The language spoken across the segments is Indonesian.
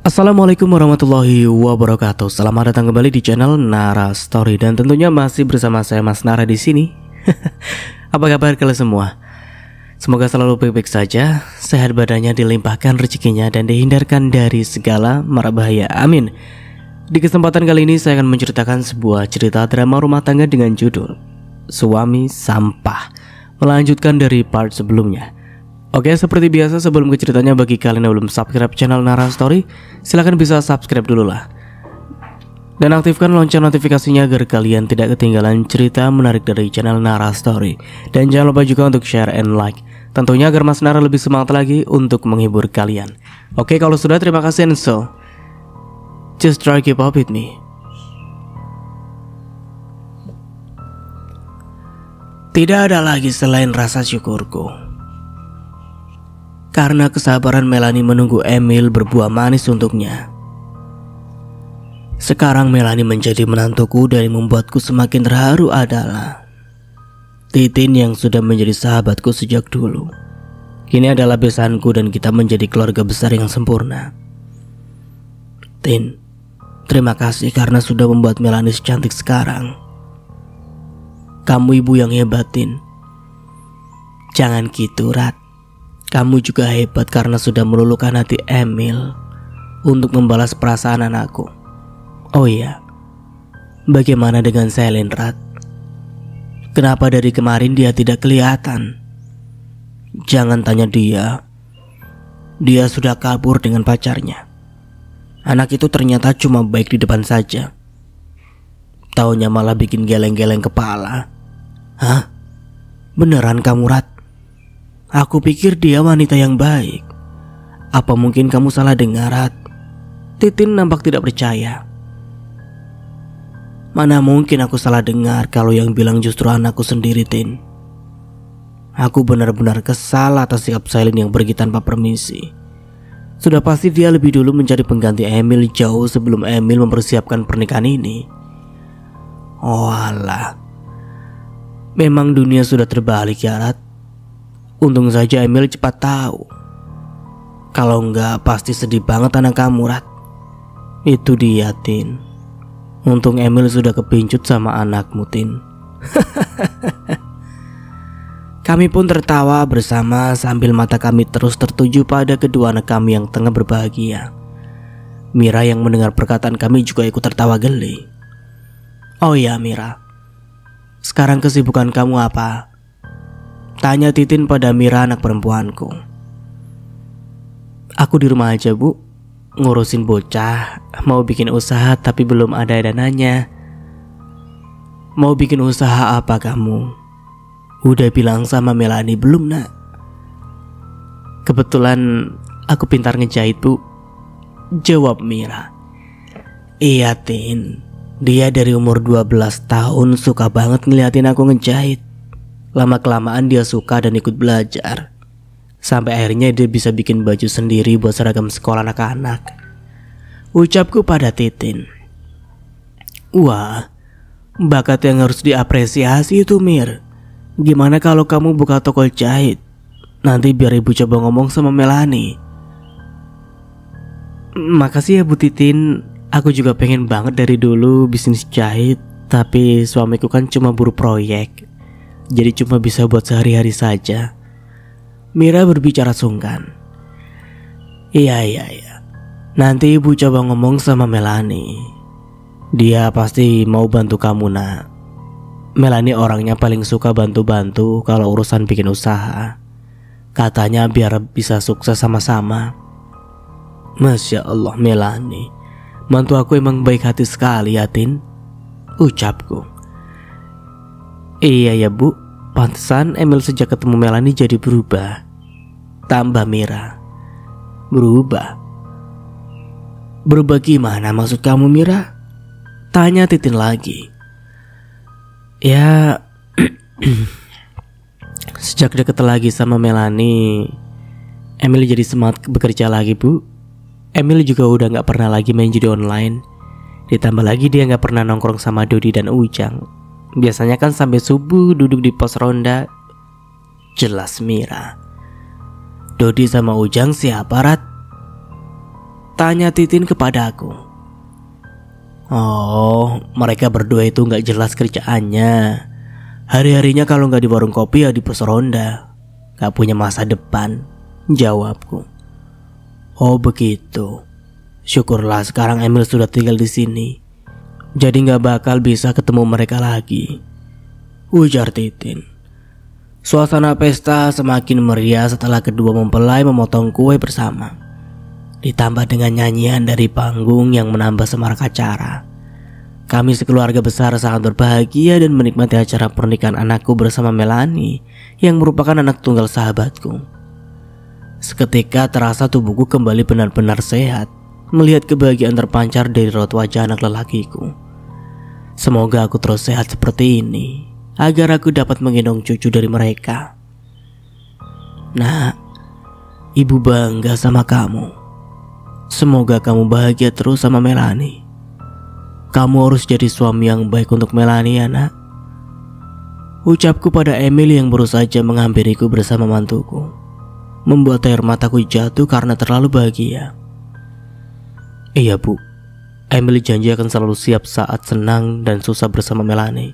Assalamualaikum warahmatullahi wabarakatuh. Selamat datang kembali di channel Nara Story dan tentunya masih bersama saya Mas Nara di sini. Apa kabar kalian semua? Semoga selalu baik-baik saja, sehat badannya, dilimpahkan rezekinya dan dihindarkan dari segala mara bahaya. Amin. Di kesempatan kali ini saya akan menceritakan sebuah cerita drama rumah tangga dengan judul Suami Sampah, melanjutkan dari part sebelumnya. Oke, seperti biasa sebelum ke ceritanya, bagi kalian yang belum subscribe channel Nara Story, silahkan bisa subscribe dulu lah. Dan aktifkan lonceng notifikasinya agar kalian tidak ketinggalan cerita menarik dari channel Nara Story. Dan jangan lupa juga untuk share and like, tentunya agar Mas Nara lebih semangat lagi untuk menghibur kalian. Oke, kalau sudah terima kasih, and so just try keep up with me. Tidak ada lagi selain rasa syukurku karena kesabaran Melanie menunggu Emil berbuah manis untuknya. Sekarang Melanie menjadi menantuku dan yang membuatku semakin terharu adalah Titin yang sudah menjadi sahabatku sejak dulu. Kini adalah besanku dan kita menjadi keluarga besar yang sempurna. Tin, terima kasih karena sudah membuat Melanie secantik sekarang. Kamu ibu yang hebat, Tin. Jangan gitu, Rat. Kamu juga hebat karena sudah meluluhkan hati Emil untuk membalas perasaan anakku. Oh iya, bagaimana dengan Selin, Rat? Kenapa dari kemarin dia tidak kelihatan? Jangan tanya dia. Dia sudah kabur dengan pacarnya. Anak itu ternyata cuma baik di depan saja. Taunya malah bikin geleng-geleng kepala. Hah? Beneran kamu, Rat? Aku pikir dia wanita yang baik. Apa mungkin kamu salah dengar, Rat? Titin nampak tidak percaya. Mana mungkin aku salah dengar kalau yang bilang justru anakku sendiri, Tin. Aku benar-benar kesal atas sikap Selin yang pergi tanpa permisi. Sudah pasti dia lebih dulu mencari pengganti Emil jauh sebelum Emil mempersiapkan pernikahan ini. Oh alah, memang dunia sudah terbalik ya, Rat. Untung saja Emil cepat tahu. Kalau enggak pasti sedih banget anak kamu, Rat. Itu dia, Tin. Untung Emil sudah kepincut sama anakmu, Tin. Kami pun tertawa bersama sambil mata kami terus tertuju pada kedua anak kami yang tengah berbahagia. Mira yang mendengar perkataan kami juga ikut tertawa geli. Oh ya, Mira, sekarang kesibukan kamu apa? Tanya Titin pada Mira, anak perempuanku. Aku di rumah aja, Bu. Ngurusin bocah. Mau bikin usaha tapi belum ada dananya. Mau bikin usaha apa kamu? Udah bilang sama Melanie belum, Nak? Kebetulan aku pintar ngejahit, Bu. Jawab Mira. Iya, Tin. Dia dari umur 12 tahun suka banget ngeliatin aku ngejahit. Lama-kelamaan dia suka dan ikut belajar. Sampai akhirnya dia bisa bikin baju sendiri buat seragam sekolah anak-anak. Ucapku pada Titin. Wah, bakat yang harus diapresiasi itu, Mir. Gimana kalau kamu buka toko jahit? Nanti biar ibu coba ngomong sama Melanie. Makasih ya, Bu Titin. Aku juga pengen banget dari dulu bisnis jahit. Tapi suamiku kan cuma buruh proyek, jadi cuma bisa buat sehari-hari saja. Mira berbicara sungkan. Iya. Nanti ibu coba ngomong sama Melanie. Dia pasti mau bantu kamu, Nak. Melanie orangnya paling suka bantu-bantu kalau urusan bikin usaha. Katanya biar bisa sukses sama-sama. Masya Allah, Melanie, mantu aku emang baik hati sekali ya, Tin. Ucapku. Iya ya, Bu. Pantesan Emil sejak ketemu Melanie jadi berubah. Tambah Mira. Berubah? Berubah gimana maksud kamu, Mira? Tanya Titin lagi. Ya, sejak deket lagi sama Melanie, Emil jadi semangat bekerja lagi, Bu. Emil juga udah gak pernah lagi main judi online. Ditambah lagi dia gak pernah nongkrong sama Dodi dan Ujang. Biasanya kan sampai subuh duduk di pos ronda. Jelas Mira. Dodi sama Ujang siapa, Rat? Tanya Titin kepadaku. Oh, mereka berdua itu gak jelas kerjaannya. Hari-harinya kalau gak di warung kopi ya di pos ronda. Gak punya masa depan, jawabku. Oh begitu. Syukurlah sekarang Emil sudah tinggal di sini. Jadi gak bakal bisa ketemu mereka lagi, ujar Titin. Suasana pesta semakin meriah setelah kedua mempelai memotong kue bersama. Ditambah dengan nyanyian dari panggung yang menambah semarak acara. Kami sekeluarga besar sangat berbahagia dan menikmati acara pernikahan anakku bersama Melanie yang merupakan anak tunggal sahabatku. Seketika terasa tubuhku kembali benar-benar sehat melihat kebahagiaan terpancar dari raut wajah anak lelakiku. Semoga aku terus sehat seperti ini agar aku dapat menggendong cucu dari mereka. Nah, ibu bangga sama kamu. Semoga kamu bahagia terus sama Melanie. Kamu harus jadi suami yang baik untuk Melanie ya nak, ucapku pada Emil yang baru saja menghampiriku bersama mantuku. Membuat air mataku jatuh karena terlalu bahagia. Iya bu, Emil janji akan selalu siap saat senang dan susah bersama Melanie.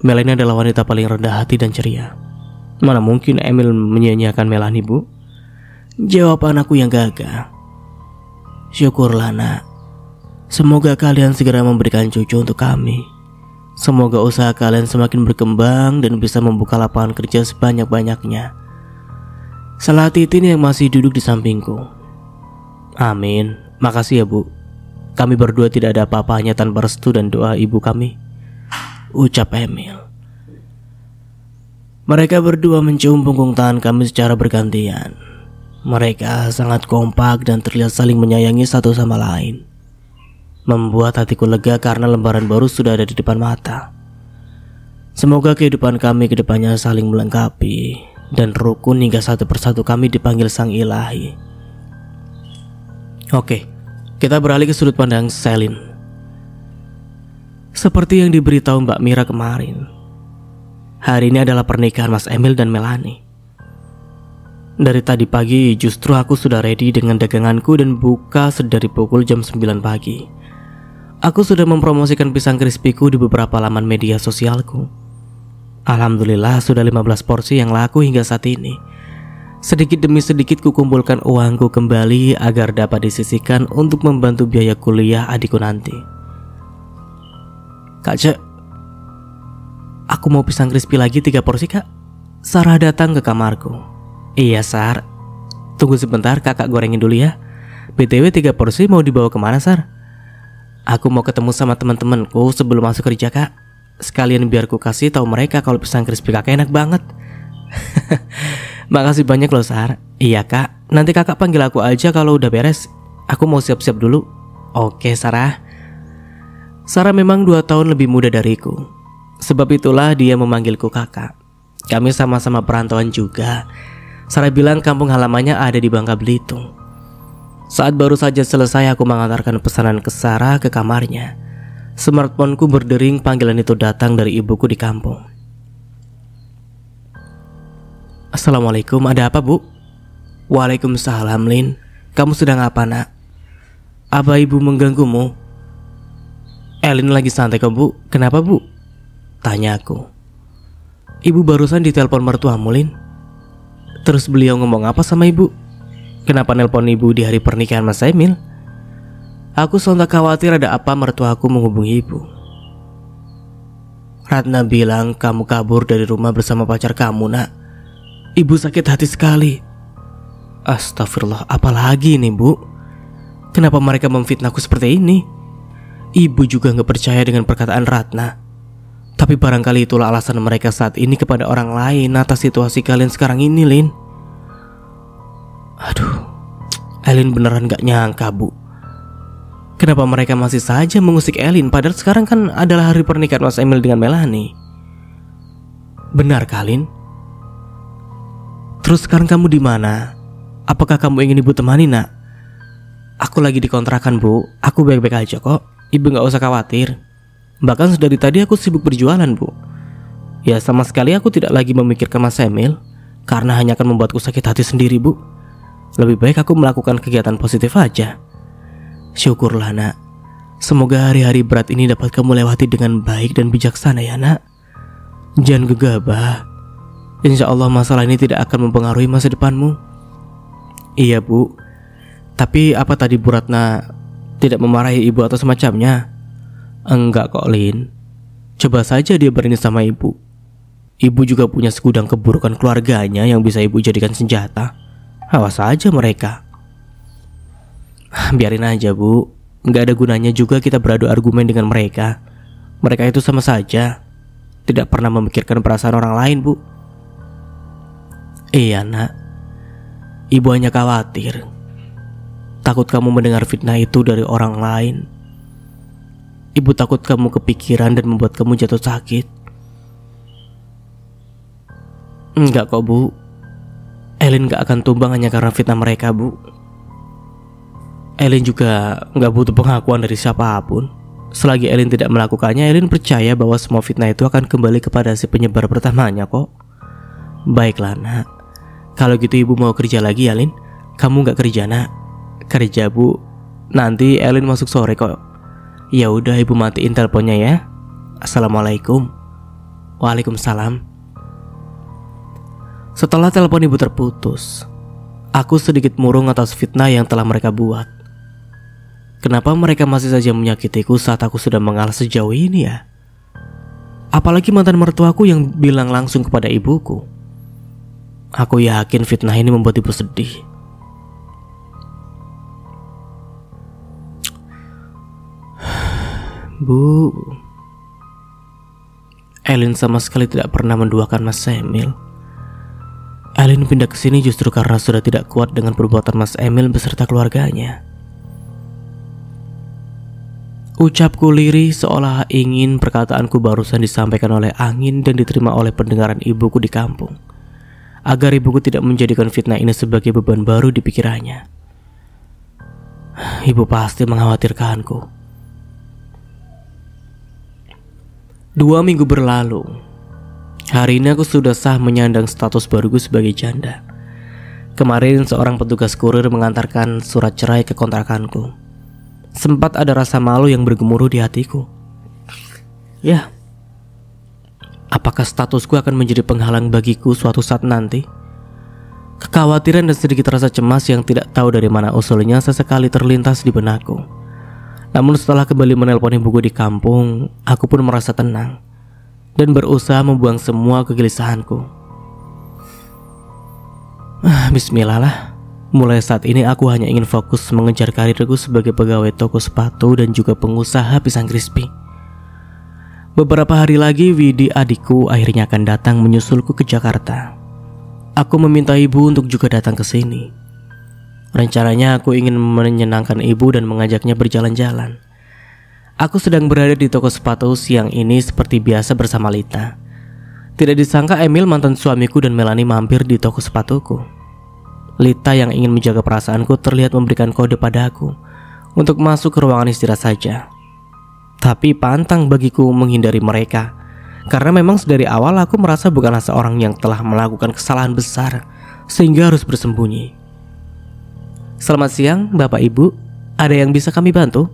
Melanie adalah wanita paling rendah hati dan ceria. Mana mungkin Emil menyia-nyiakan Melanie bu? Jawab anakku yang gagah. Syukurlah nak. Semoga kalian segera memberikan cucu untuk kami. Semoga usaha kalian semakin berkembang dan bisa membuka lapangan kerja sebanyak-banyaknya. Salah Titin yang masih duduk di sampingku. Amin. Makasih ya bu. Kami berdua tidak ada apa-apanya tanpa restu dan doa ibu kami, ucap Emil. Mereka berdua mencium punggung tangan kami secara bergantian. Mereka sangat kompak dan terlihat saling menyayangi satu sama lain. Membuat hatiku lega karena lembaran baru sudah ada di depan mata. Semoga kehidupan kami kedepannya saling melengkapi dan rukun hingga satu persatu kami dipanggil Sang Ilahi. Oke, kita beralih ke sudut pandang Selin. Seperti yang diberitahu Mbak Mira kemarin, hari ini adalah pernikahan Mas Emil dan Melanie. Dari tadi pagi justru aku sudah ready dengan daganganku dan buka sedari pukul jam 9 pagi. Aku sudah mempromosikan pisang crispyku di beberapa laman media sosialku. Alhamdulillah sudah 15 porsi yang laku hingga saat ini. Sedikit demi sedikit kukumpulkan uangku kembali agar dapat disisihkan untuk membantu biaya kuliah adikku nanti. Kak Cek, aku mau pisang crispy lagi 3 porsi kak. Sarah datang ke kamarku. Iya Sar, tunggu sebentar kakak gorengin dulu ya. BTW 3 porsi mau dibawa kemana Sar? Aku mau ketemu sama teman-temanku sebelum masuk kerja kak. Sekalian biar ku kasih tahu mereka kalau pisang crispy kakak enak banget. Makasih banyak loh Sar. Iya kak, nanti kakak panggil aku aja kalau udah beres. Aku mau siap-siap dulu. Oke Sarah. Sarah memang 2 tahun lebih muda dariku. Sebab itulah dia memanggilku kakak. Kami sama-sama perantauan juga. Sarah bilang kampung halamannya ada di Bangka Belitung. Saat baru saja selesai aku mengantarkan pesanan ke Sarah ke kamarnya, smartphoneku berdering panggilan itu datang dari ibuku di kampung. Assalamualaikum, ada apa bu? Waalaikumsalam Lin. Kamu sedang apa nak? Apa ibu mengganggumu? Elin lagi santai kok bu. Kenapa bu? Tanya aku. Ibu barusan ditelepon mertuamu Lin. Terus beliau ngomong apa sama ibu? Kenapa nelpon ibu di hari pernikahan Mas Emil? Aku sontak khawatir ada apa mertuaku menghubungi ibu. Ratna bilang kamu kabur dari rumah bersama pacar kamu nak. Ibu sakit hati sekali. Astagfirullah, apalagi ini bu? Kenapa mereka memfitnahku seperti ini? Ibu juga gak percaya dengan perkataan Ratna. Tapi barangkali itulah alasan mereka saat ini kepada orang lain atas situasi kalian sekarang ini Lin. Aduh, Elin beneran gak nyangka bu. Kenapa mereka masih saja mengusik Elin padahal sekarang kan adalah hari pernikahan Mas Emil dengan Melanie. Benar Kalin? Terus sekarang kamu di mana? Apakah kamu ingin ibu temani nak? Aku lagi di kontrakan bu. Aku baik-baik aja kok. Ibu gak usah khawatir. Bahkan dari tadi aku sibuk berjualan bu. Ya sama sekali aku tidak lagi memikirkan Mas Emil, karena hanya akan membuatku sakit hati sendiri bu. Lebih baik aku melakukan kegiatan positif aja. Syukurlah nak. Semoga hari-hari berat ini dapat kamu lewati dengan baik dan bijaksana ya nak. Jangan gegabah. Insya Allah masalah ini tidak akan mempengaruhi masa depanmu. Iya bu. Tapi apa tadi Bu Ratna tidak memarahi ibu atau semacamnya? Enggak kok Lin. Coba saja dia berani sama ibu. Ibu juga punya segudang keburukan keluarganya yang bisa ibu jadikan senjata. Awas aja mereka. Biarin aja bu. Nggak ada gunanya juga kita beradu argumen dengan mereka. Mereka itu sama saja tidak pernah memikirkan perasaan orang lain bu. Iya nak. Ibu hanya khawatir, takut kamu mendengar fitnah itu dari orang lain. Ibu takut kamu kepikiran dan membuat kamu jatuh sakit. Enggak kok bu. Elin gak akan tumbang hanya karena fitnah mereka bu. Elin juga gak butuh pengakuan dari siapapun. Selagi Elin tidak melakukannya, Elin percaya bahwa semua fitnah itu akan kembali kepada si penyebar pertamanya kok. Baiklah nak. Kalau gitu ibu mau kerja lagi ya Lin? Kamu gak kerja nak? Kerja bu. Nanti Elin masuk sore kok. Ya udah ibu matiin teleponnya ya. Assalamualaikum. Waalaikumsalam. Setelah telepon ibu terputus, aku sedikit murung atas fitnah yang telah mereka buat. Kenapa mereka masih saja menyakitiku saat aku sudah mengalah sejauh ini ya? Apalagi mantan mertuaku yang bilang langsung kepada ibuku. Aku yakin fitnah ini membuat ibu sedih. Bu, Elin sama sekali tidak pernah menduakan Mas Emil. Elin pindah ke sini justru karena sudah tidak kuat dengan perbuatan Mas Emil beserta keluarganya. Ucapku lirih seolah ingin perkataanku barusan disampaikan oleh angin dan diterima oleh pendengaran ibuku di kampung, agar ibuku tidak menjadikan fitnah ini sebagai beban baru di pikirannya. Ibu pasti mengkhawatirkanku. 2 minggu berlalu. Hari ini aku sudah sah menyandang status baruku sebagai janda. Kemarin seorang petugas kurir mengantarkan surat cerai ke kontrakanku. Sempat ada rasa malu yang bergemuruh di hatiku. Ya, apakah statusku akan menjadi penghalang bagiku suatu saat nanti? Kekhawatiran dan sedikit rasa cemas yang tidak tahu dari mana usulnya sesekali terlintas di benakku. Namun setelah kembali menelpon ibuku di kampung, aku pun merasa tenang dan berusaha membuang semua kegelisahanku. Bismillah lah. Mulai saat ini aku hanya ingin fokus mengejar karirku sebagai pegawai toko sepatu dan juga pengusaha pisang crispy. Beberapa hari lagi Widi adikku akhirnya akan datang menyusulku ke Jakarta. Aku meminta ibu untuk juga datang ke sini. Rencananya aku ingin menyenangkan ibu dan mengajaknya berjalan-jalan. Aku sedang berada di toko sepatu siang ini seperti biasa bersama Lita. Tidak disangka Emil mantan suamiku dan Melanie mampir di toko sepatuku. Lita yang ingin menjaga perasaanku terlihat memberikan kode padaku untuk masuk ke ruangan istirahat saja. Tapi pantang bagiku menghindari mereka, karena memang dari awal aku merasa bukanlah seorang yang telah melakukan kesalahan besar sehingga harus bersembunyi. Selamat siang Bapak Ibu, ada yang bisa kami bantu?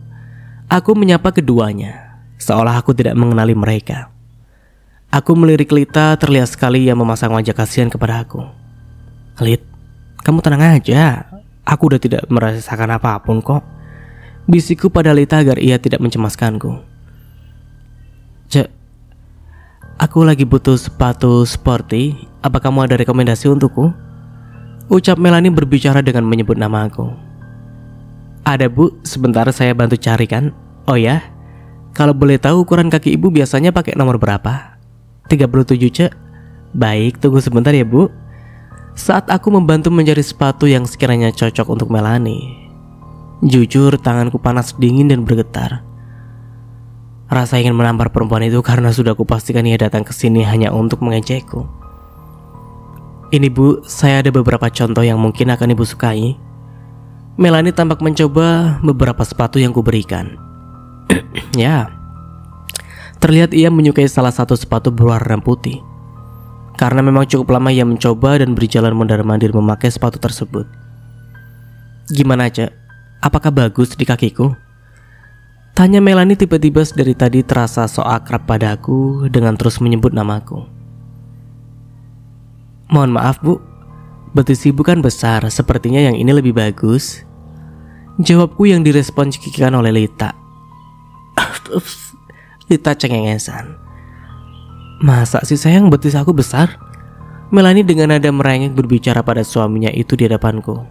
Aku menyapa keduanya, seolah aku tidak mengenali mereka. Aku melirik Lita, terlihat sekali ia memasang wajah kasihan kepada aku. Lit, kamu tenang aja, aku udah tidak merasakan apapun kok. Bisikku pada Lita agar ia tidak mencemaskanku. Aku lagi butuh sepatu sporty. Apa kamu ada rekomendasi untukku? Ucap Melanie berbicara dengan menyebut nama aku. Ada bu, sebentar saya bantu carikan. Oh ya, kalau boleh tahu ukuran kaki ibu biasanya pakai nomor berapa? 37 cek. Baik, tunggu sebentar ya bu. Saat aku membantu mencari sepatu yang sekiranya cocok untuk Melanie, jujur tanganku panas dingin dan bergetar. Rasa ingin menampar perempuan itu karena sudah kupastikan ia datang ke sini hanya untuk mengejekku. Ini bu, saya ada beberapa contoh yang mungkin akan ibu sukai. Melanie tampak mencoba beberapa sepatu yang kuberikan. Ya, terlihat ia menyukai salah satu sepatu berwarna putih. Karena memang cukup lama ia mencoba dan berjalan mondar-mandir memakai sepatu tersebut. Gimana Cek? apakah bagus di kakiku? Tanya Melanie tiba-tiba dari tadi terasa so akrab padaku dengan terus menyebut namaku. Mohon maaf bu, betis ibu kan besar, sepertinya yang ini lebih bagus. Jawabku yang direspon cekikikan oleh Lita. Lita cengengesan. Masa sih sayang betis aku besar? Melanie dengan nada merengek berbicara pada suaminya itu di hadapanku.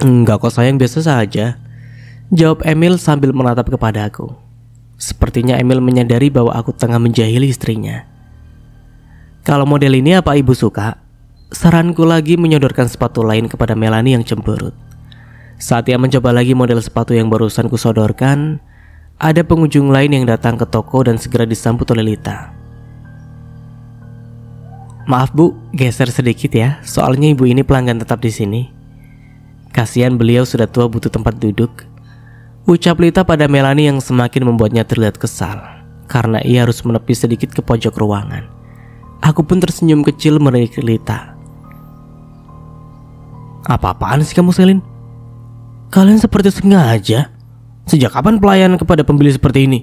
Enggak kok sayang, biasa saja, jawab Emil sambil menatap kepada aku. Sepertinya Emil menyadari bahwa aku tengah menjahili istrinya. Kalau model ini apa ibu suka? Saranku lagi menyodorkan sepatu lain kepada Melanie yang cemberut. Saat ia mencoba lagi model sepatu yang barusan kusodorkan, ada pengunjung lain yang datang ke toko dan segera disambut oleh Lita. Maaf bu, geser sedikit ya, soalnya ibu ini pelanggan tetap di sini. Kasihan beliau sudah tua butuh tempat duduk, ucap Lita pada Melanie yang semakin membuatnya terlihat kesal karena ia harus menepi sedikit ke pojok ruangan. Aku pun tersenyum kecil melirik Lita. Apa-apaan sih kamu Selin? Kalian seperti sengaja. Sejak kapan pelayan kepada pembeli seperti ini?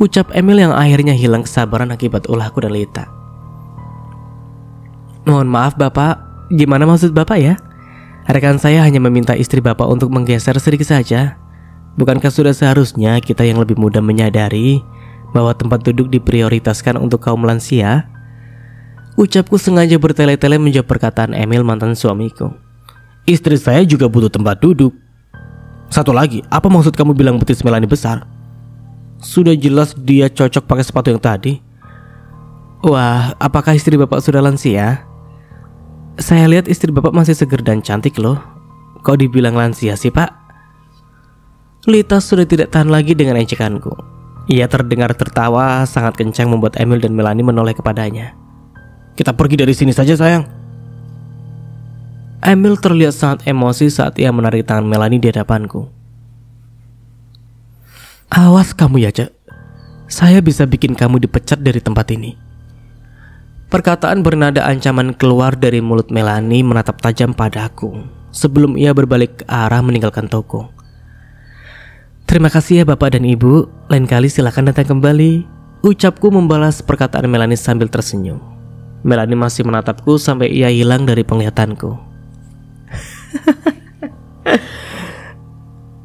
Ucap Emil yang akhirnya hilang kesabaran akibat ulahku dan Lita. Mohon maaf bapak, gimana maksud bapak ya? Rekan saya hanya meminta istri bapak untuk menggeser sedikit saja. Bukankah sudah seharusnya kita yang lebih muda menyadari bahwa tempat duduk diprioritaskan untuk kaum lansia? Ucapku sengaja bertele-tele menjawab perkataan Emil, mantan suamiku. Istri saya juga butuh tempat duduk. Satu lagi, apa maksud kamu bilang betis Melanie besar? Sudah jelas dia cocok pakai sepatu yang tadi. Wah, apakah istri bapak sudah lansia? Saya lihat istri bapak masih segar dan cantik loh. Kok dibilang lansia sih pak? Lita sudah tidak tahan lagi dengan ejekanku. Ia terdengar tertawa sangat kencang membuat Emil dan Melanie menoleh kepadanya. Kita pergi dari sini saja sayang. Emil terlihat sangat emosi saat ia menarik tangan Melanie di hadapanku. Awas kamu ya Cek, saya bisa bikin kamu dipecat dari tempat ini. Perkataan bernada ancaman keluar dari mulut Melanie menatap tajam padaku sebelum ia berbalik ke arah meninggalkan toko. Terima kasih ya bapak dan ibu, lain kali silakan datang kembali, ucapku membalas perkataan Melanie sambil tersenyum. Melanie masih menatapku sampai ia hilang dari penglihatanku.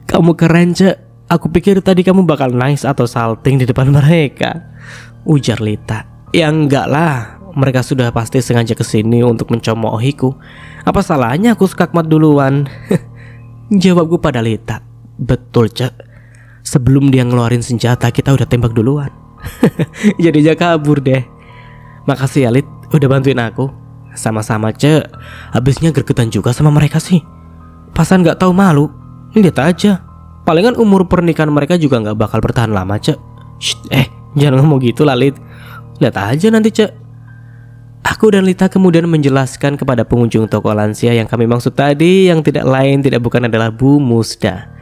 Kamu keren Cek, aku pikir tadi kamu bakal nangis atau salting di depan mereka, ujar Lita. Ya enggak lah, mereka sudah pasti sengaja kesini untuk mencemoohiku. Apa salahnya aku skakmat duluan? Jawabku pada Lita. Betul Cek, sebelum dia ngeluarin senjata kita udah tembak duluan. Jadinya kabur deh. Makasih ya Lit, udah bantuin aku. Sama-sama Cek, habisnya gregetan juga sama mereka sih. Pasan gak tahu malu. Lihat aja, palingan umur pernikahan mereka juga gak bakal bertahan lama Cek. Jangan ngomong gitu lah Lit. Lihat aja nanti Cek. Aku dan Lita kemudian menjelaskan kepada pengunjung toko lansia yang kami maksud tadi, yang tidak lain tidak bukan adalah Bu Musda.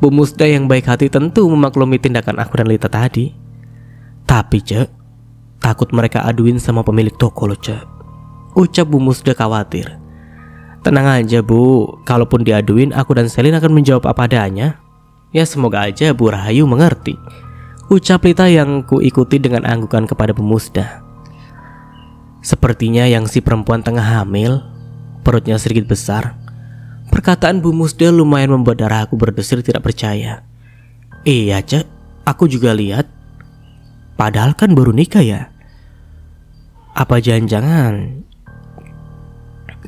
Bu Musda yang baik hati tentu memaklumi tindakan aku dan Lita tadi. Tapi Cek, takut mereka aduin sama pemilik toko loh Cek, ucap Bu Musda khawatir. Tenang aja Bu, kalaupun diaduin aku dan Selin akan menjawab apa adanya. Ya semoga aja Bu Rahayu mengerti, ucap Lita yang ku ikuti dengan anggukan kepada Bu Musda. Sepertinya yang si perempuan tengah hamil, perutnya sedikit besar. Perkataan Bu Musda lumayan membuat darah aku berdesir tidak percaya. Iya Cek, aku juga lihat. Padahal kan baru nikah ya. Apa jangan-jangan?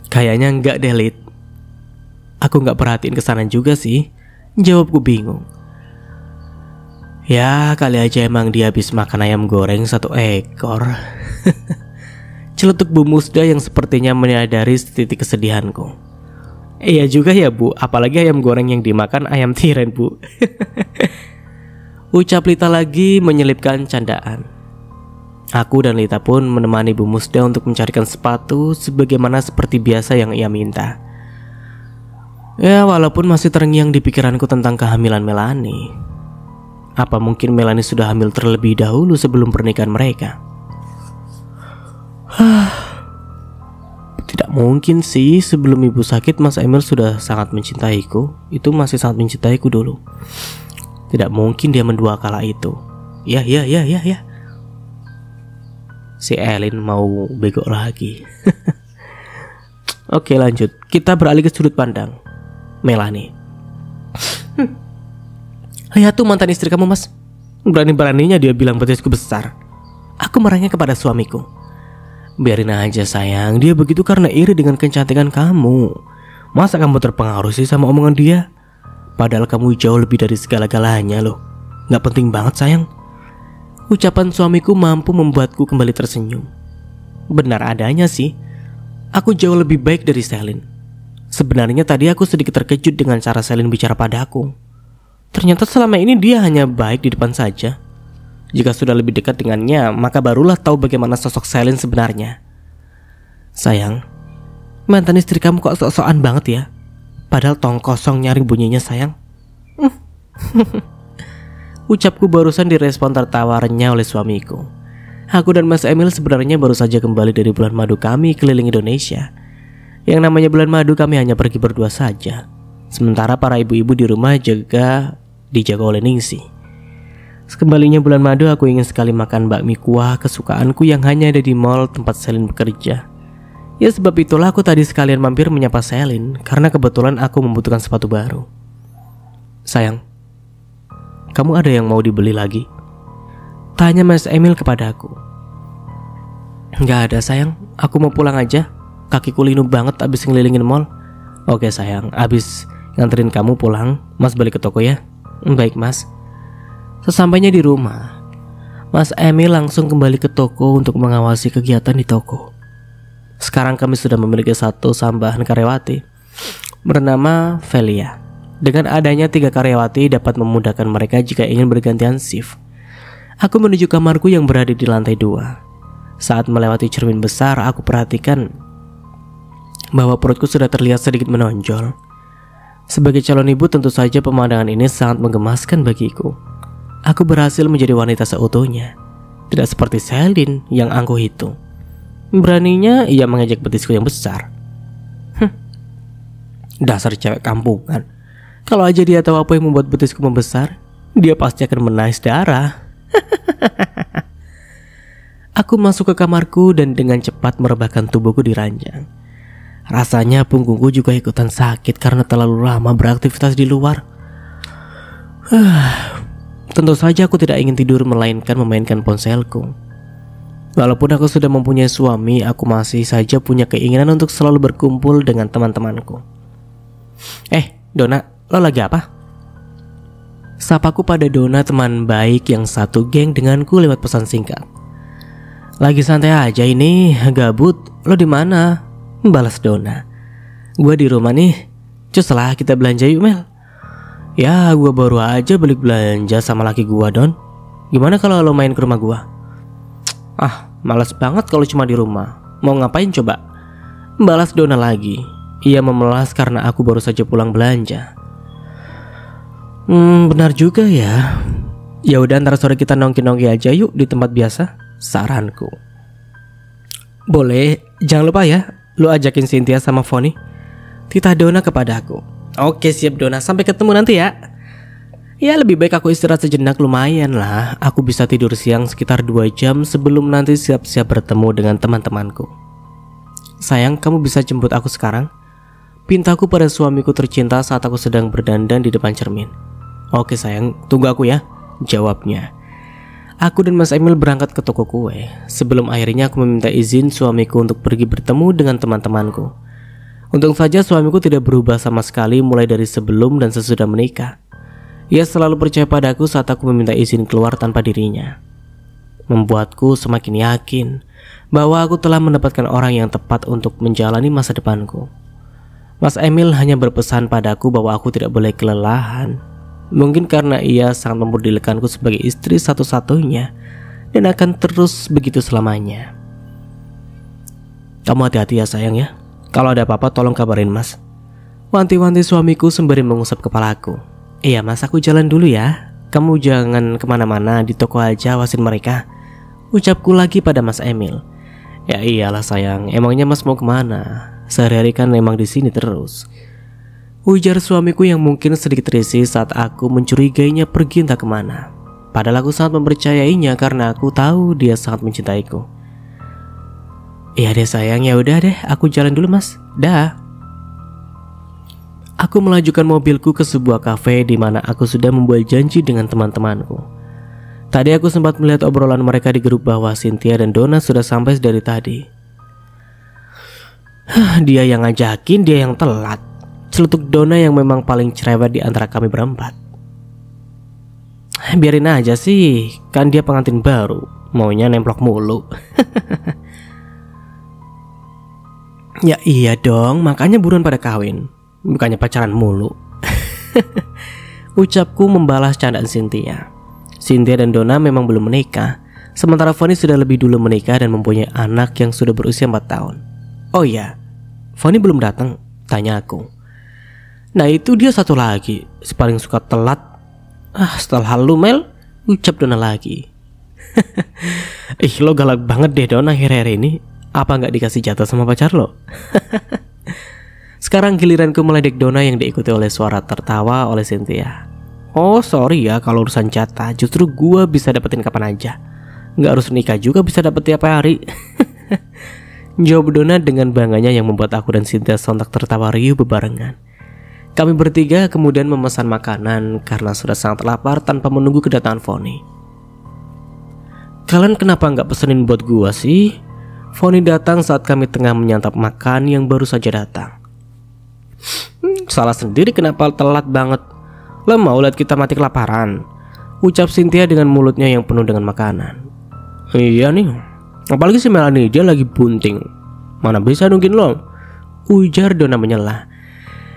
Kayaknya enggak deh Lit. Aku gak perhatiin kesana juga sih, jawabku bingung. Ya kali aja emang dia habis makan ayam goreng 1 ekor. Celetuk Bu Musda yang sepertinya menyadari titik kesedihanku. Iya juga ya Bu, apalagi ayam goreng yang dimakan ayam tiren Bu. Ucap Lita lagi menyelipkan candaan. Aku dan Lita pun menemani Bu Musda untuk mencarikan sepatu sebagaimana seperti biasa yang ia minta. Ya walaupun masih terngiang di pikiranku tentang kehamilan Melanie. Apa mungkin Melanie sudah hamil terlebih dahulu sebelum pernikahan mereka? Tidak mungkin sih, sebelum ibu sakit Mas Emil sudah sangat mencintaiku. Itu masih sangat mencintaiku dulu. Tidak mungkin dia mendua kala itu. Ya. Si Elin mau bego lagi. Oke, lanjut. Kita beralih ke sudut pandang Melanie. Lihat tuh mantan istri kamu, Mas. Berani-beraninya dia bilang betisku besar. Aku marahnya kepada suamiku. Biarin aja sayang, dia begitu karena iri dengan kecantikan kamu. Masa kamu terpengaruh sih sama omongan dia? Padahal kamu jauh lebih dari segala-galanya loh. Gak penting banget sayang. Ucapan suamiku mampu membuatku kembali tersenyum. Benar adanya sih. Aku jauh lebih baik dari Selin. Sebenarnya tadi aku sedikit terkejut dengan cara Selin bicara padaku. Ternyata selama ini dia hanya baik di depan saja. Jika sudah lebih dekat dengannya, maka barulah tahu bagaimana sosok Selin sebenarnya. Sayang, mantan istri kamu kok sok-sokan banget ya. Padahal tong kosong nyaring bunyinya sayang. Ucapku barusan direspon tertawa renyah oleh suamiku. Aku dan Mas Emil sebenarnya baru saja kembali dari bulan madu kami keliling Indonesia. Yang namanya bulan madu kami hanya pergi berdua saja. Sementara para ibu-ibu di rumah dijaga oleh Ningsi. Sekembalinya bulan madu, aku ingin sekali makan bakmi kuah kesukaanku yang hanya ada di mall tempat Selin bekerja. Ya sebab itulah aku tadi sekalian mampir menyapa Selin, karena kebetulan aku membutuhkan sepatu baru. Sayang, kamu ada yang mau dibeli lagi? Tanya Mas Emil kepadaku. Gak ada sayang, aku mau pulang aja. Kakiku linu banget abis ngelilingin mall. Oke sayang, abis nganterin kamu pulang, Mas balik ke toko ya. Baik Mas. Sesampainya di rumah, Mas Emil langsung kembali ke toko untuk mengawasi kegiatan di toko. Sekarang kami sudah memiliki satu sambahan karyawati bernama Velia. Dengan adanya 3 karyawati dapat memudahkan mereka jika ingin bergantian shift. Aku menuju kamarku yang berada di lantai 2. Saat melewati cermin besar, aku perhatikan bahwa perutku sudah terlihat sedikit menonjol. Sebagai calon ibu, tentu saja pemandangan ini sangat menggemaskan bagiku. Aku berhasil menjadi wanita seutuhnya, tidak seperti Selin yang angkuh itu. Beraninya ia mengejek betisku yang besar. Dasar cewek kampungan. Kalau aja dia tahu apa yang membuat betisku membesar, dia pasti akan menangis darah. Aku masuk ke kamarku dan dengan cepat merebahkan tubuhku di ranjang. Rasanya punggungku juga ikutan sakit karena terlalu lama beraktivitas di luar. Tentu saja aku tidak ingin tidur melainkan memainkan ponselku. Walaupun aku sudah mempunyai suami, aku masih saja punya keinginan untuk selalu berkumpul dengan teman-temanku. Dona, lo lagi apa? Sapaku pada Dona, teman baik yang satu geng denganku lewat pesan singkat. Lagi santai aja ini, gabut. Lo di mana? Balas Dona. Gua di rumah nih. Cus lah, kita belanja yuk Mel. Ya, gua baru aja balik belanja sama laki gua Don. Gimana kalau lo main ke rumah gua? Malas banget kalau cuma di rumah. Mau ngapain coba? Balas Dona lagi. Ia memelas karena aku baru saja pulang belanja. Benar juga ya. Ya udah, ntar sore kita nongki-nongki aja yuk di tempat biasa, saranku. Boleh, jangan lupa ya, lu ajakin Cynthia sama Foni. Titah Dona kepadaku. Oke siap Dona, sampai ketemu nanti ya. Ya lebih baik aku istirahat sejenak, lumayan lah. Aku bisa tidur siang sekitar 2 jam sebelum nanti siap-siap bertemu dengan teman-temanku. Sayang, kamu bisa jemput aku sekarang? Pintaku pada suamiku tercinta saat aku sedang berdandan di depan cermin. Oke sayang, tunggu aku ya, jawabnya. Aku dan Mas Emil berangkat ke toko kue. Sebelum akhirnya aku meminta izin suamiku untuk pergi bertemu dengan teman-temanku. Untung saja suamiku tidak berubah sama sekali mulai dari sebelum dan sesudah menikah. Ia selalu percaya padaku saat aku meminta izin keluar tanpa dirinya. Membuatku semakin yakin bahwa aku telah mendapatkan orang yang tepat untuk menjalani masa depanku. Mas Emil hanya berpesan padaku bahwa aku tidak boleh kelelahan. Mungkin karena ia sangat memperdulikanku sebagai istri satu-satunya dan akan terus begitu selamanya. Kamu hati-hati ya sayang ya. Kalau ada apa-apa tolong kabarin Mas. Wanti-wanti suamiku sembari mengusap kepalaku. Iya Mas, aku jalan dulu ya. Kamu jangan kemana-mana, di toko aja awasin mereka, ucapku lagi pada Mas Emil. Ya iyalah sayang, emangnya Mas mau kemana? Sehari-hari kan memang di sini terus. Ujar suamiku yang mungkin sedikit risih saat aku mencurigainya pergi entah kemana. Padahal aku sangat mempercayainya karena aku tahu dia sangat mencintaiku. Iya deh sayang, ya udah deh, aku jalan dulu mas. Dah. Aku melajukan mobilku ke sebuah kafe di mana aku sudah membuat janji dengan teman-temanku. Tadi aku sempat melihat obrolan mereka di grup bahwa Cynthia dan Donna sudah sampai dari tadi. Dia yang ngajakin, dia yang telat. Celutuk Donna yang memang paling cerewet di antara kami berempat. Biarin aja sih, kan dia pengantin baru, maunya nemplok mulu. Ya iya dong, makanya buruan pada kawin, bukannya pacaran mulu. Ucapku membalas candaan Cynthia. Cynthia dan Donna memang belum menikah, sementara Fonny sudah lebih dulu menikah dan mempunyai anak yang sudah berusia 4 tahun. Oh iya, Fonny belum datang, tanya aku. Nah itu dia satu lagi, si paling suka telat. Setelah lu Mel, ucap Donna lagi. Lo galak banget deh Donna akhir-akhir ini. Apa gak dikasih jatah sama pacar lo? Sekarang giliranku meledek Donna yang diikuti oleh suara tertawa oleh Cynthia. Oh sorry ya kalau urusan jatah, justru gua bisa dapetin kapan aja. Gak harus nikah juga bisa dapet tiap hari. Jawab Donna dengan bangganya yang membuat aku dan Cynthia sontak tertawa riuh bebarengan. Kami bertiga kemudian memesan makanan karena sudah sangat lapar tanpa menunggu kedatangan Fonny. Kalian kenapa nggak pesenin buat gua sih? Fonny datang saat kami tengah menyantap makan yang baru saja datang. Salah sendiri kenapa telat banget. Lo mau lihat kita mati kelaparan? Ucap Cynthia dengan mulutnya yang penuh dengan makanan. Iya nih, apalagi si Melanie, dia lagi bunting. Mana bisa nungguin lo? Ujar Donna menyelah.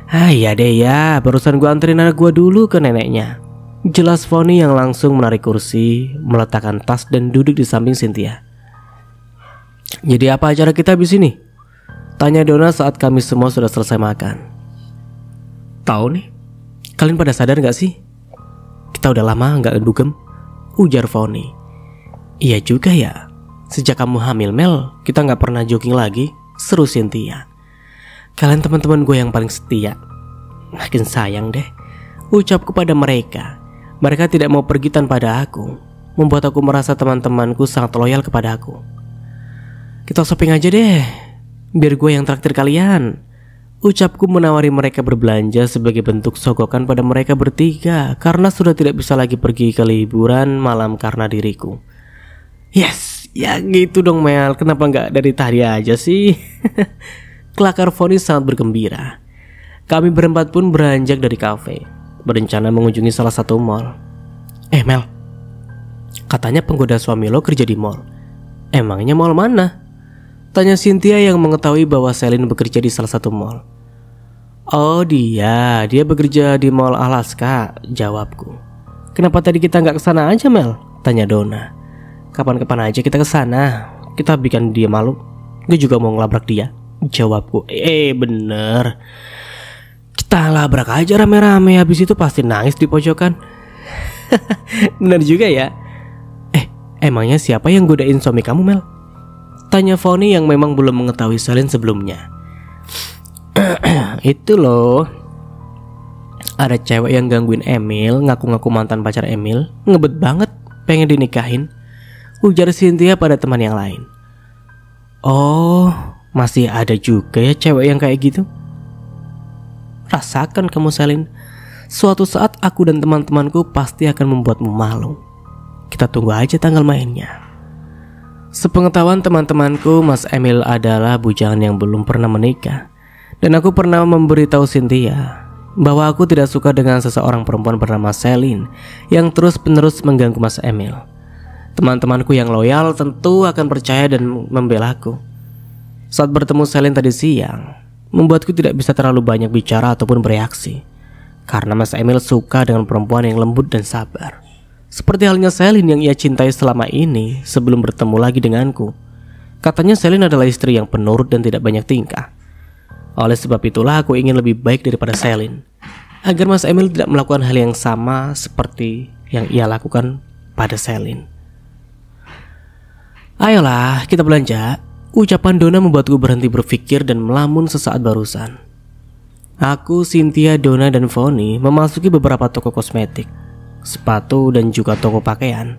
Iya deh ya, barusan gua anterin anak gua dulu ke neneknya. Jelas Fonny yang langsung menarik kursi, meletakkan tas dan duduk di samping Cynthia. Jadi apa acara kita habis ini? Tanya Donna saat kami semua sudah selesai makan. Tahu nih, kalian pada sadar gak sih? Kita udah lama gak dugem, ujar Fonny. Iya juga ya, sejak kamu hamil Mel, kita gak pernah jogging lagi, seru Cynthia. Kalian teman-teman gue yang paling setia. Makin sayang deh, ucapku pada mereka. Mereka tidak mau pergi tanpa ada aku, membuat aku merasa teman-temanku sangat loyal kepada aku. Kita shopping aja deh, biar gue yang traktir kalian. Ucapku menawari mereka berbelanja sebagai bentuk sogokan pada mereka bertiga karena sudah tidak bisa lagi pergi ke liburan malam karena diriku. Yes, ya gitu dong Mel, kenapa nggak dari tadi aja sih? Kelakar Fonny sangat bergembira. Kami berempat pun beranjak dari kafe, berencana mengunjungi salah satu mall. Mel, katanya penggoda suami lo kerja di mall. Emangnya mall mana? Tanya Cynthia yang mengetahui bahwa Celine bekerja di salah satu mall. Oh dia bekerja di mall Alaska, jawabku. Kenapa tadi kita nggak kesana aja Mel? Tanya Donna. Kapan-kapan aja kita kesana, kita bikin dia malu. Gue juga mau ngelabrak dia, jawabku. Bener, kita labrak aja rame-rame, habis itu pasti nangis di pojokan. Bener juga ya. Emangnya siapa yang godain suami kamu Mel? Tanya Fonny yang memang belum mengetahui Celine sebelumnya. Itu loh, ada cewek yang gangguin Emil, ngaku-ngaku mantan pacar Emil, ngebet banget, pengen dinikahin, ujar Cynthia pada teman yang lain. Oh, masih ada juga ya cewek yang kayak gitu. Rasakan kamu Celine, suatu saat aku dan teman-temanku pasti akan membuatmu malu. Kita tunggu aja tanggal mainnya. Sepengetahuan teman-temanku, Mas Emil adalah bujangan yang belum pernah menikah. Dan aku pernah memberitahu Cynthia bahwa aku tidak suka dengan seseorang perempuan bernama Celine yang terus-menerus mengganggu Mas Emil. Teman-temanku yang loyal tentu akan percaya dan membelaku. Saat bertemu Celine tadi siang, membuatku tidak bisa terlalu banyak bicara ataupun bereaksi, karena Mas Emil suka dengan perempuan yang lembut dan sabar, seperti halnya Celine yang ia cintai selama ini sebelum bertemu lagi denganku. Katanya Celine adalah istri yang penurut dan tidak banyak tingkah. Oleh sebab itulah aku ingin lebih baik daripada Celine, agar Mas Emil tidak melakukan hal yang sama seperti yang ia lakukan pada Celine. Ayolah kita belanja, Ucapan Donna membuatku berhenti berpikir dan melamun sesaat barusan. Aku, Cynthia, Donna, dan Vonny memasuki beberapa toko kosmetik, sepatu, dan juga toko pakaian.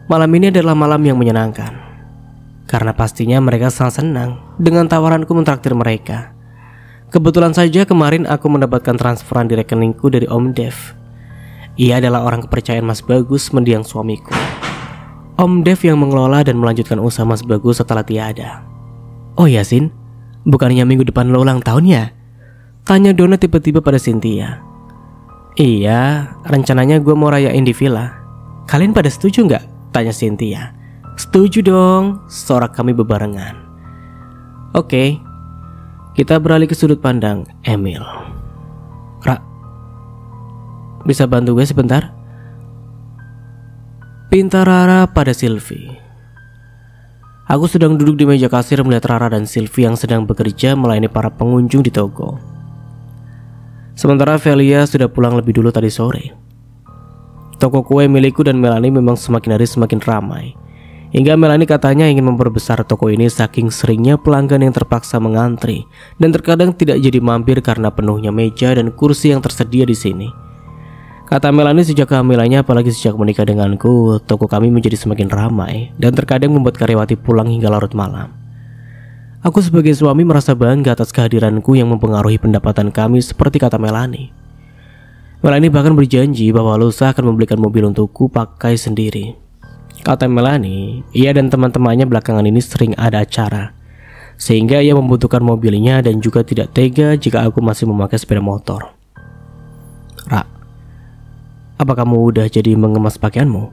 Malam ini adalah malam yang menyenangkan, karena pastinya mereka sangat senang dengan tawaranku mentraktir mereka. Kebetulan saja kemarin aku mendapatkan transferan di rekeningku dari Om Dev. Ia adalah orang kepercayaan Mas Bagus mendiang suamiku. Om Dev yang mengelola dan melanjutkan usaha Mas Bagus setelah tiada. Oh ya Sin, bukannya minggu depan lo ulang tahun ya? Tanya Donna tiba-tiba pada Cynthia. Iya, rencananya gue mau rayain di villa. Kalian pada setuju nggak? Tanya Cynthia. Setuju dong, sorak kami bebarengan. Oke, kita beralih ke sudut pandang Emil. Ra, bisa bantu gue sebentar? Pinta Rara pada Sylvie. Aku sedang duduk di meja kasir melihat Rara dan Sylvie yang sedang bekerja melayani para pengunjung di toko. Sementara Velia sudah pulang lebih dulu tadi sore. Toko kue milikku dan Melanie memang semakin hari semakin ramai. Hingga Melanie katanya ingin memperbesar toko ini saking seringnya pelanggan yang terpaksa mengantri dan terkadang tidak jadi mampir karena penuhnya meja dan kursi yang tersedia di sini. Kata Melanie, sejak kehamilannya apalagi sejak menikah denganku, toko kami menjadi semakin ramai dan terkadang membuat karyawati pulang hingga larut malam. Aku sebagai suami merasa bangga atas kehadiranku yang mempengaruhi pendapatan kami seperti kata Melanie. Melanie bahkan berjanji bahwa lusa akan membelikan mobil untukku pakai sendiri. Kata Melanie, ia dan teman-temannya belakangan ini sering ada acara, sehingga ia membutuhkan mobilnya dan juga tidak tega jika aku masih memakai sepeda motor. Ra, apa kamu udah jadi mengemas pakaianmu?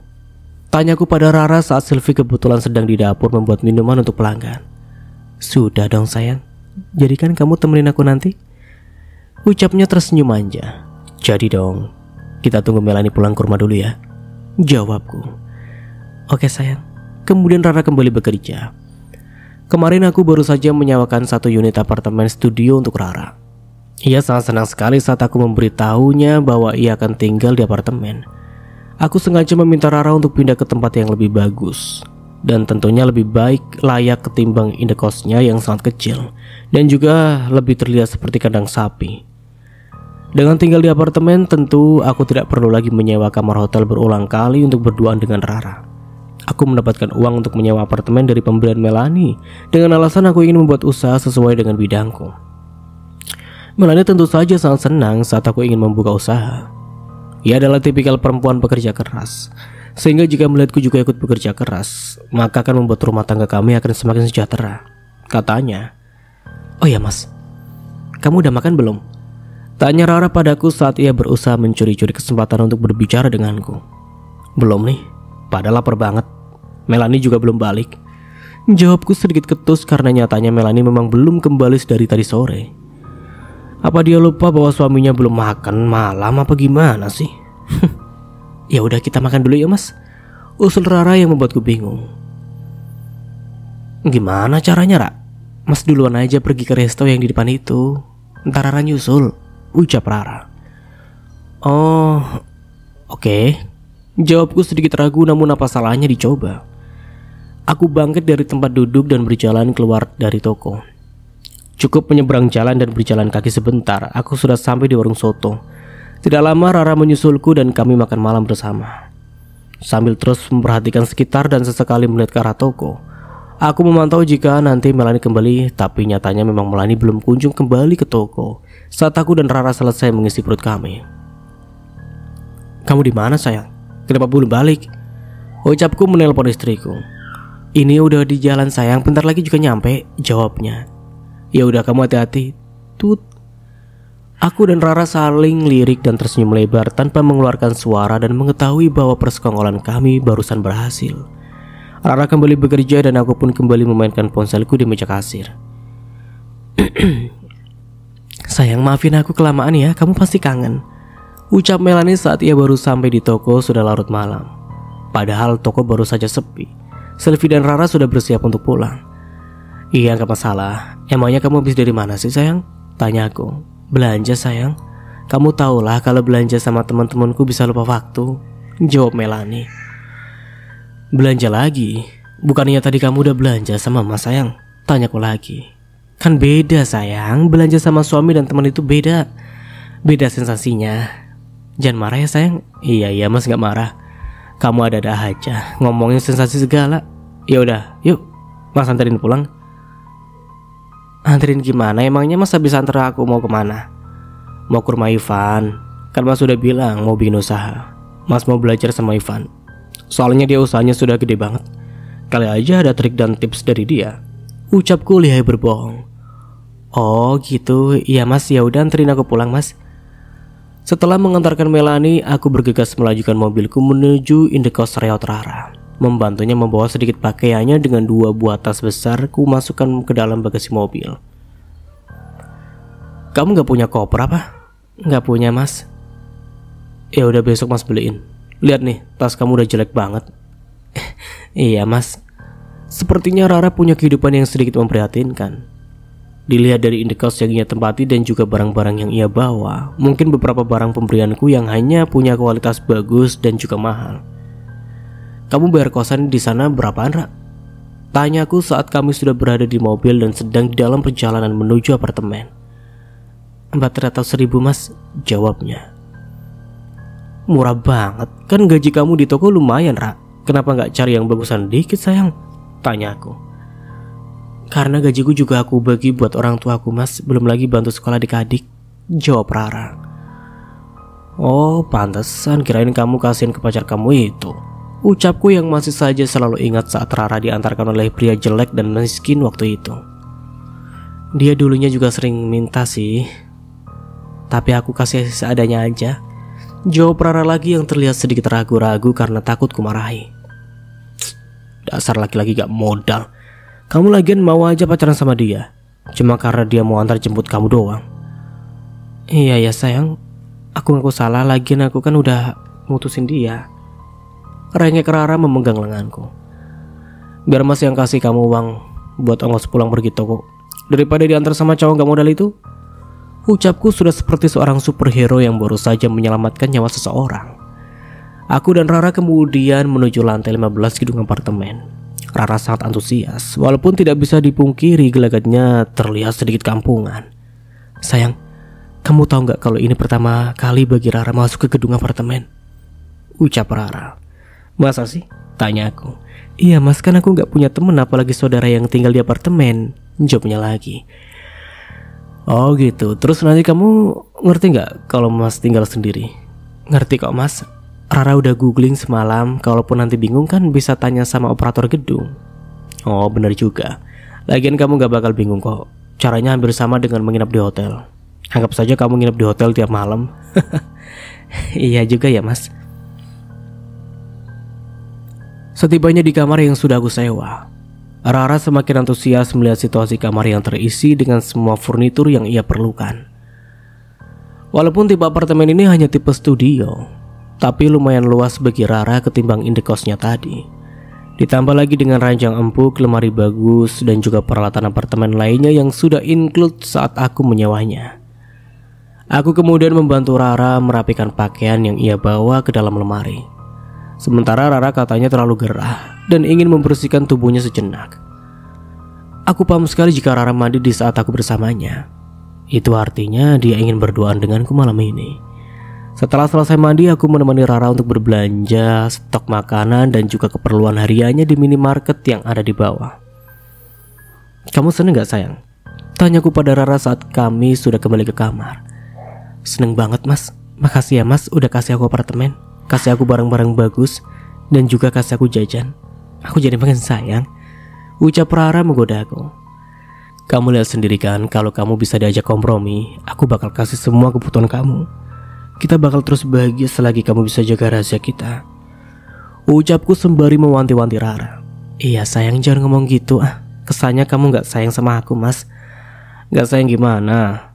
Tanyaku pada Rara saat Sylvie kebetulan sedang di dapur membuat minuman untuk pelanggan. Sudah dong sayang, jadikan kamu temenin aku nanti. Ucapnya tersenyum manja. Jadi dong, kita tunggu Melanie pulang ke rumah dulu ya, jawabku. Oke sayang. Kemudian Rara kembali bekerja. Kemarin aku baru saja menyewakan 1 unit apartemen studio untuk Rara. Ia sangat senang sekali saat aku memberitahunya bahwa ia akan tinggal di apartemen. Aku sengaja meminta Rara untuk pindah ke tempat yang lebih bagus dan tentunya lebih baik layak ketimbang indekosnya yang sangat kecil dan juga lebih terlihat seperti kandang sapi. Dengan tinggal di apartemen, tentu aku tidak perlu lagi menyewa kamar hotel berulang kali untuk berduaan dengan Rara. Aku mendapatkan uang untuk menyewa apartemen dari pemberian Melanie dengan alasan aku ingin membuat usaha sesuai dengan bidangku. Melanie tentu saja sangat senang saat aku ingin membuka usaha. Ia adalah tipikal perempuan pekerja keras, sehingga jika melihatku juga ikut bekerja keras, maka akan membuat rumah tangga kami akan semakin sejahtera. Katanya. Oh ya mas, kamu udah makan belum? Tanya Rara padaku saat ia berusaha mencuri-curi kesempatan untuk berbicara denganku. Belum nih, padahal lapar banget. Melanie juga belum balik. Jawabku sedikit ketus karena nyatanya Melanie memang belum kembali dari tadi sore. Apa dia lupa bahwa suaminya belum makan malam apa gimana sih? Ya udah kita makan dulu ya mas, usul Rara yang membuatku bingung. Gimana caranya Ra? Mas duluan aja pergi ke resto yang di depan itu, ntar Rara nyusul, ucap Rara. Oh, oke. Jawabku sedikit ragu namun apa salahnya dicoba. Aku bangkit dari tempat duduk dan berjalan keluar dari toko. Cukup menyeberang jalan dan berjalan kaki sebentar, aku sudah sampai di warung soto. Tidak lama Rara menyusulku dan kami makan malam bersama. Sambil terus memperhatikan sekitar dan sesekali melihat ke arah toko, aku memantau jika nanti Melanie kembali, tapi nyatanya memang Melanie belum kunjung kembali ke toko saat aku dan Rara selesai mengisi perut kami. Kamu di mana sayang? Kenapa belum balik? Ucapku menelpon istriku. Ini udah di jalan sayang, bentar lagi juga nyampe, jawabnya. Ya udah kamu hati-hati. Tut. Aku dan Rara saling lirik dan tersenyum lebar tanpa mengeluarkan suara dan mengetahui bahwa persekongkolan kami barusan berhasil. Rara kembali bekerja dan aku pun kembali memainkan ponselku di meja kasir. Sayang, maafin aku kelamaan ya, kamu pasti kangen, ucap Melanie saat ia baru sampai di toko sudah larut malam. Padahal toko baru saja sepi. Sylvie dan Rara sudah bersiap untuk pulang. Iya gak masalah. Emangnya kamu habis dari mana sih sayang? Tanya aku. Belanja sayang. Kamu tahulah kalau belanja sama teman-temanku bisa lupa waktu, jawab Melanie. Belanja lagi? Bukannya tadi kamu udah belanja sama mas sayang? Tanyaku lagi. Kan beda sayang, belanja sama suami dan teman itu beda. Beda sensasinya. Jangan marah ya sayang. Iya mas gak marah. Kamu ada-ada aja, ngomongin sensasi segala. Ya udah, yuk mas anterin pulang. Anterin gimana? Emangnya mas habis antar aku mau kemana? Mau ke rumah Ivan. Kan mas sudah bilang mau bikin usaha. Mas mau belajar sama Ivan. Soalnya dia usahanya sudah gede banget. Kali aja ada trik dan tips dari dia. Ucapku lihai berbohong. Oh gitu, iya mas, ya udah anterin aku pulang mas. Setelah mengantarkan Melanie, aku bergegas melajukan mobilku menuju indekos Reot Rara. Membantunya membawa sedikit pakaiannya dengan 2 buah tas besar. Ku masukkan ke dalam bagasi mobil. Kamu gak punya koper apa? Gak punya mas. Ya udah besok mas beliin. Lihat nih, tas kamu udah jelek banget. Iya mas. Sepertinya Rara punya kehidupan yang sedikit memprihatinkan. Dilihat dari indekos yang ia tempati dan juga barang-barang yang ia bawa, mungkin beberapa barang pemberianku yang hanya punya kualitas bagus dan juga mahal. Kamu bayar kosan di sana berapaan, Ra? Tanyaku saat kami sudah berada di mobil dan sedang di dalam perjalanan menuju apartemen. 400.000 mas, jawabnya. Murah banget, kan gaji kamu di toko lumayan, Ra. Kenapa gak cari yang bagusan dikit sayang? Tanyaku. Karena gajiku juga aku bagi buat orang tuaku mas, belum lagi bantu sekolah adik-adik, jawab Rara. Oh pantesan kirain kamu kasihin ke pacar kamu itu. Ucapku yang masih saja selalu ingat saat Rara diantarkan oleh pria jelek dan miskin waktu itu. Dia dulunya juga sering minta sih, tapi aku kasih seadanya aja, jawab Rara lagi yang terlihat sedikit ragu-ragu karena takut kumarahi. Dasar laki-laki gak modal. Kamu lagian mau aja pacaran sama dia cuma karena dia mau antar jemput kamu doang. Iya ya sayang, aku ngaku salah, lagian aku kan udah mutusin dia. Rengek Rara memegang lenganku. Biar mas yang kasih kamu uang buat ongkos pulang pergi toko daripada diantar sama cowok gak modal itu. Ucapku sudah seperti seorang superhero yang baru saja menyelamatkan nyawa seseorang. Aku dan Rara kemudian menuju lantai 15 gedung apartemen. Rara sangat antusias, walaupun tidak bisa dipungkiri gelagatnya terlihat sedikit kampungan. Sayang, kamu tahu gak kalau ini pertama kali bagi Rara masuk ke gedung apartemen? Ucap Rara. Masa sih? Tanya aku. Iya mas, kan aku gak punya temen apalagi saudara yang tinggal di apartemen, jawabnya lagi. Oh gitu, terus nanti kamu ngerti gak kalau mas tinggal sendiri? Ngerti kok mas. Rara udah googling semalam, kalaupun nanti bingung kan bisa tanya sama operator gedung. Oh bener juga. Lagian kamu gak bakal bingung kok. Caranya hampir sama dengan menginap di hotel. Anggap saja kamu nginap di hotel tiap malam. Iya juga ya mas. Setibanya di kamar yang sudah aku sewa, Rara semakin antusias melihat situasi kamar yang terisi dengan semua furnitur yang ia perlukan. Walaupun tipe apartemen ini hanya tipe studio, tapi lumayan luas bagi Rara ketimbang indekosnya tadi. Ditambah lagi dengan ranjang empuk, lemari bagus, dan juga peralatan apartemen lainnya yang sudah include saat aku menyewanya. Aku kemudian membantu Rara merapikan pakaian yang ia bawa ke dalam lemari. Sementara Rara katanya terlalu gerah dan ingin membersihkan tubuhnya sejenak. Aku paham sekali jika Rara mandi di saat aku bersamanya. Itu artinya dia ingin berduaan denganku malam ini. Setelah selesai mandi, aku menemani Rara untuk berbelanja, stok makanan, dan juga keperluan hariannya di minimarket yang ada di bawah. Kamu seneng gak sayang? Tanyaku pada Rara saat kami sudah kembali ke kamar. Seneng banget mas, makasih ya mas udah kasih aku apartemen, kasih aku barang-barang bagus, dan juga kasih aku jajan. Aku jadi makin sayang, ucap Rara menggoda aku. Kamu lihat sendiri kan, kalau kamu bisa diajak kompromi, aku bakal kasih semua kebutuhan kamu. Kita bakal terus bahagia selagi kamu bisa jaga rahasia kita, ucapku sembari mewanti-wanti Rara. Iya sayang, jangan ngomong gitu ah. Kesannya kamu gak sayang sama aku mas. Gak sayang gimana?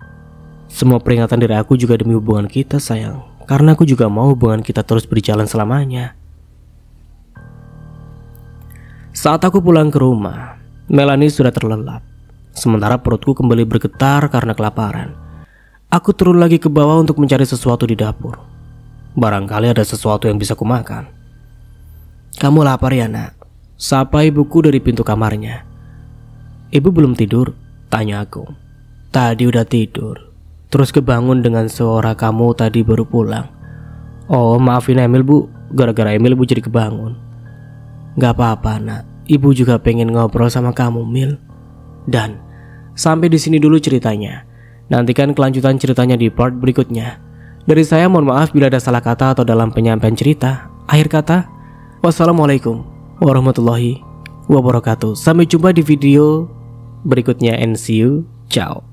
Semua peringatan dari aku juga demi hubungan kita sayang. Karena aku juga mau hubungan kita terus berjalan selamanya. Saat aku pulang ke rumah, Melanie sudah terlelap. Sementara perutku kembali bergetar karena kelaparan. Aku turun lagi ke bawah untuk mencari sesuatu di dapur. Barangkali ada sesuatu yang bisa kumakan. Kamu lapar ya nak? sapa ibuku dari pintu kamarnya. "Ibu belum tidur?" tanya aku. "Tadi udah tidur, terus kebangun dengan suara kamu tadi baru pulang." "Oh, maafin Emil bu, gara-gara Emil bu jadi kebangun." "Gak apa-apa nak, ibu juga pengen ngobrol sama kamu Mil." Dan sampai di sini dulu ceritanya. Nantikan kelanjutan ceritanya di part berikutnya. Dari saya mohon maaf bila ada salah kata atau dalam penyampaian cerita. Akhir kata, wassalamualaikum warahmatullahi wabarakatuh. Sampai jumpa di video berikutnya and see you. Ciao.